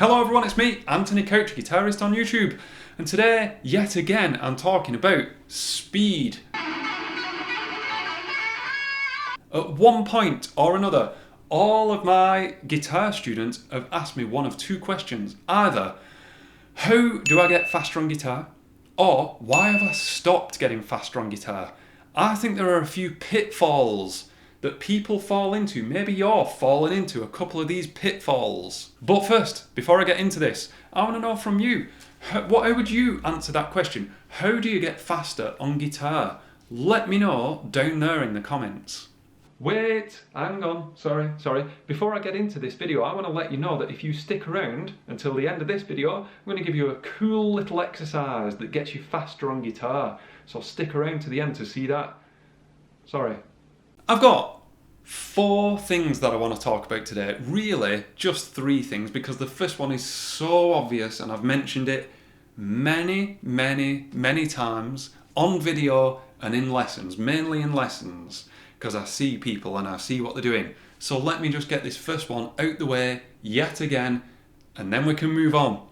Hello everyone, it's me, Anthony Couch, guitarist on YouTube, and today, yet again, I'm talking about speed. At one point or another, all of my guitar students have asked me one of two questions. Either, how do I get faster on guitar? Or, why have I stopped getting faster on guitar? I think there are a few pitfalls that people fall into. Maybe you're falling into a couple of these pitfalls. But first, before I get into this, I want to know from you, how would you answer that question? How do you get faster on guitar? Let me know down there in the comments. Wait, hang on, sorry. Before I get into this video, I want to let you know that if you stick around until the end of this video, I'm going to give you a cool little exercise that gets you faster on guitar. So stick around to the end to see that. Sorry. I've got 4 things that I want to talk about today. Really, just 3 things, because the first one is so obvious and I've mentioned it many times on video and in lessons, mainly in lessons, because I see people and I see what they're doing. So let me just get this first one out the way yet again, and then we can move on.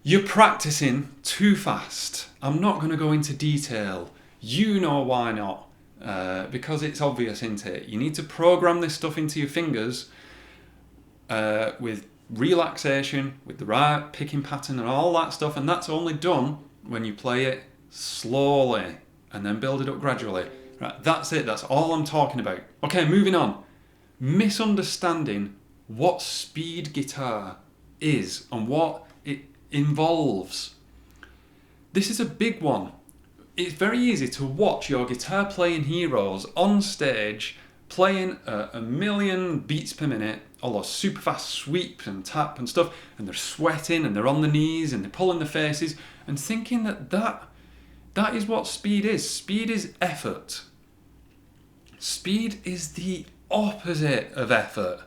You're practicing too fast. I'm not going to go into detail. You know why not. Because it's obvious, isn't it? You need to program this stuff into your fingers with relaxation, with the right picking pattern and all that stuff, and that's only done when you play it slowly and then build it up gradually. Right, that's it, that's all I'm talking about. Okay, moving on. Misunderstanding what speed guitar is and what it involves. This is a big one. It's very easy to watch your guitar playing heroes on stage playing a million beats per minute, all those super fast sweeps and tap and stuff, and they're sweating and they're on the knees and they're pulling their faces and thinking that is what speed is. Speed is effort. Speed is the opposite of effort.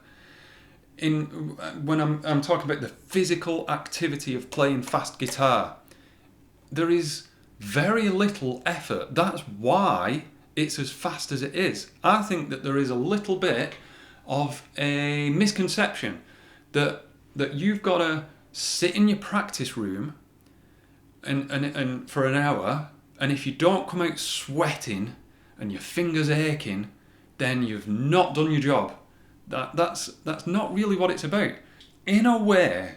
When I'm talking about the physical activity of playing fast guitar, there is very little effort. That's why it's as fast as it is. I think that there is a little bit of a misconception that you've got to sit in your practice room and for an hour, and if you don't come out sweating and your fingers aching, then you've not done your job. That's not really what it's about. In a way,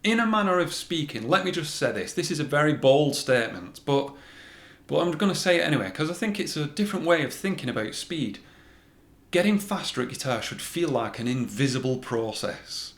in a manner of speaking, let me just say this. This is a very bold statement, but I'm going to say it anyway, because I think it's a different way of thinking about speed. Getting faster at guitar should feel like an invisible process.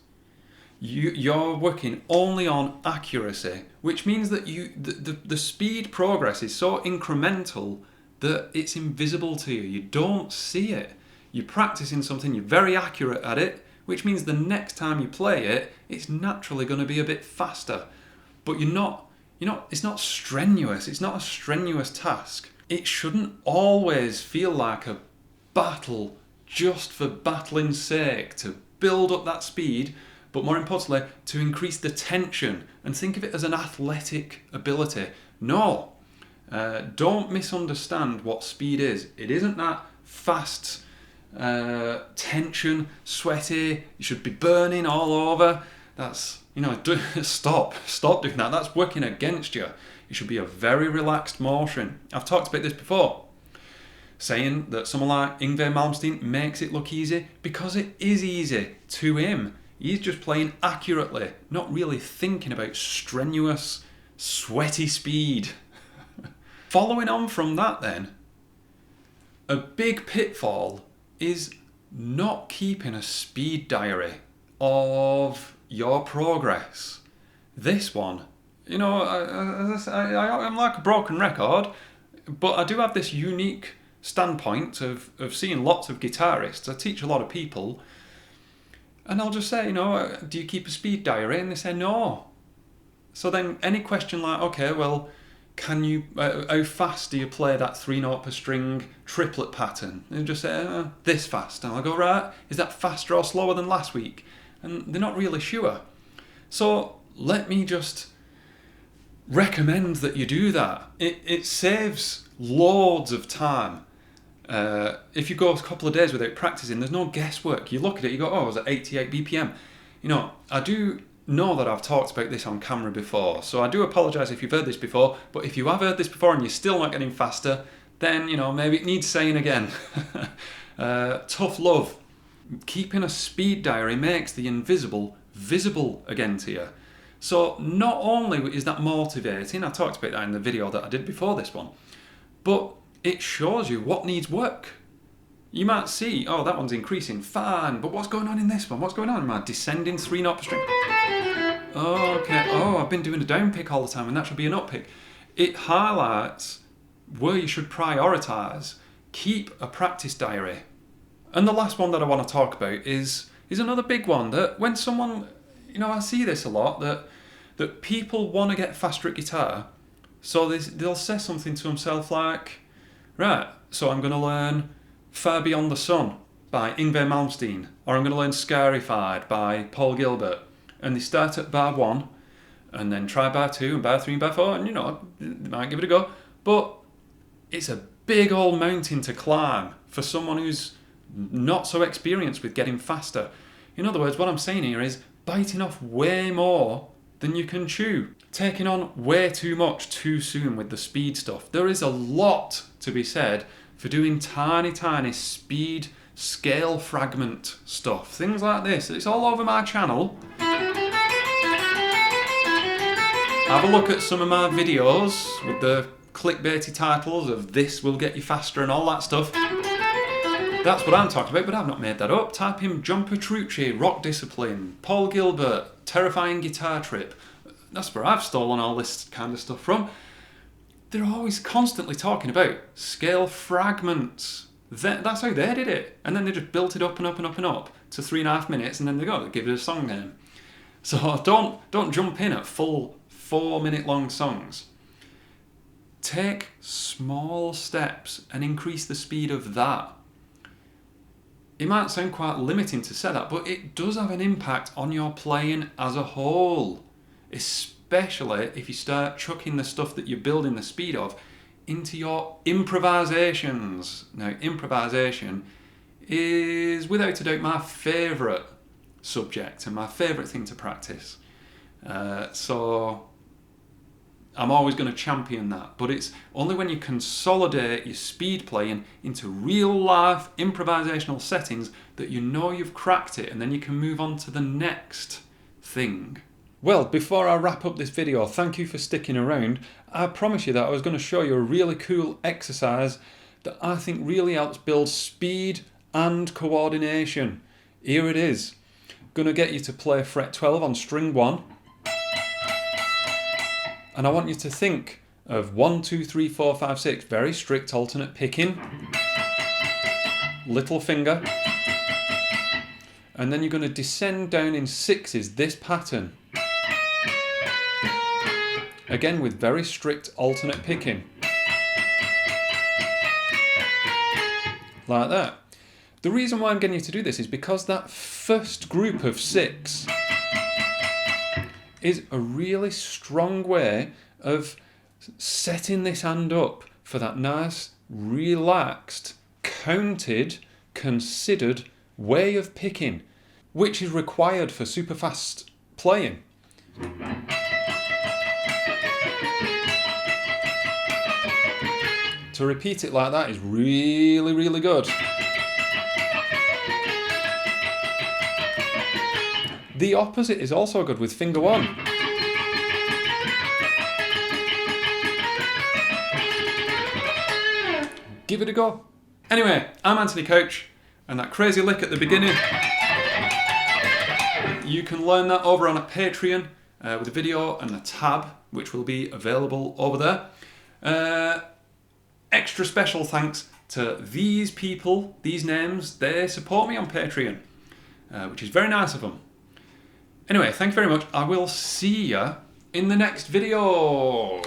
You're working only on accuracy, which means that the speed progress is so incremental that it's invisible to you. You don't see it. You're practicing something, you're very accurate at it, which means the next time you play it, it's naturally going to be a bit faster. But it's not strenuous. It's not a strenuous task. It shouldn't always feel like a battle just for battling's sake, to build up that speed, but more importantly, to increase the tension and think of it as an athletic ability. No, don't misunderstand what speed is. It isn't that fast tension, sweaty, you should be burning all over. That's, stop doing that. That's working against you. It should be a very relaxed motion. I've talked about this before, saying that someone like Yngwie Malmsteen makes it look easy because it is easy to him. He's just playing accurately, not really thinking about strenuous, sweaty speed. Following on from that then, a big pitfall is not keeping a speed diary of your progress. This one, I'm like a broken record, but I do have this unique standpoint of seeing lots of guitarists. I teach a lot of people, and I'll just say, do you keep a speed diary? And they say no. So then any question like, okay, well, can you, how fast do you play that 3-note per string triplet pattern? And just say, this fast. And I'll go, right, is that faster or slower than last week? And they're not really sure. So let me just recommend that you do that. It saves loads of time. If you go a couple of days without practicing, there's no guesswork. You look at it, you go, oh, I was at 88 BPM. I do know that I've talked about this on camera before, so I do apologise if you've heard this before, but if you have heard this before and you're still not getting faster, then, you know, maybe it needs saying again. Tough love. Keeping a speed diary makes the invisible visible again to you. So not only is that motivating, I talked about that in the video that I did before this one, but it shows you what needs work. You might see, oh, that one's increasing, fine, but what's going on in this one? What's going on? Am I descending 3 note per string? Oh, okay, oh, I've been doing a down pick all the time and that should be an up pick. It highlights where you should prioritise. Keep a practice diary. And the last one that I want to talk about is another big one that when someone, you know, I see this a lot, that people want to get faster at guitar, so they'll say something to themselves like, right, so I'm going to learn Far Beyond the Sun by Yngwie Malmsteen, or I'm going to learn Scarified by Paul Gilbert, and they start at bar 1 and then try bar 2 and bar 3 and bar 4, and you know, they might give it a go, but it's a big old mountain to climb for someone who's not so experienced with getting faster. In other words, what I'm saying here is biting off way more than you can chew, taking on way too much too soon with the speed stuff. There is a lot to be said for doing tiny speed scale fragment stuff, things like this. It's all over my channel. Have a look at some of my videos with the clickbaity titles of "This will get you faster" and all that stuff. That's what I'm talking about, but I've not made that up. Type in John Petrucci, Rock Discipline, Paul Gilbert, Terrifying Guitar Trip. That's where I've stolen all this kind of stuff from. They're always constantly talking about scale fragments. That's how they did it. And then they just built it up and up and up and up to 3.5 minutes, and then they give it a song name. So don't jump in at full 4-minute long songs. Take small steps and increase the speed of that. It might sound quite limiting to say that, but it does have an impact on your playing as a whole, especially if you start chucking the stuff that you're building the speed of into your improvisations. Now, improvisation is without a doubt my favourite subject and my favourite thing to practice. So I'm always going to champion that, but it's only when you consolidate your speed playing into real life improvisational settings that you know you've cracked it, and then you can move on to the next thing. Well, before I wrap up this video, thank you for sticking around. I promise you that I was going to show you a really cool exercise that I think really helps build speed and coordination. Here it is. Going to get you to play fret 12 on string 1. And I want you to think of 1, 2, 3, 4, 5, 6, very strict alternate picking, little finger, and then you're going to descend down in 6s, this pattern. Again with very strict alternate picking. Like that. The reason why I'm getting you to do this is because that first group of 6 is a really strong way of setting this hand up for that nice, relaxed, counted, considered way of picking, which is required for super fast playing. To repeat it like that is really, really good. The opposite is also good with finger 1. Give it a go. Anyway, I'm Anthony Couch, and that crazy lick at the beginning, you can learn that over on a Patreon with a video and a tab, which will be available over there. Extra special thanks to these people, these names. They support me on Patreon, which is very nice of them. Anyway, thank you very much. I will see you in the next video.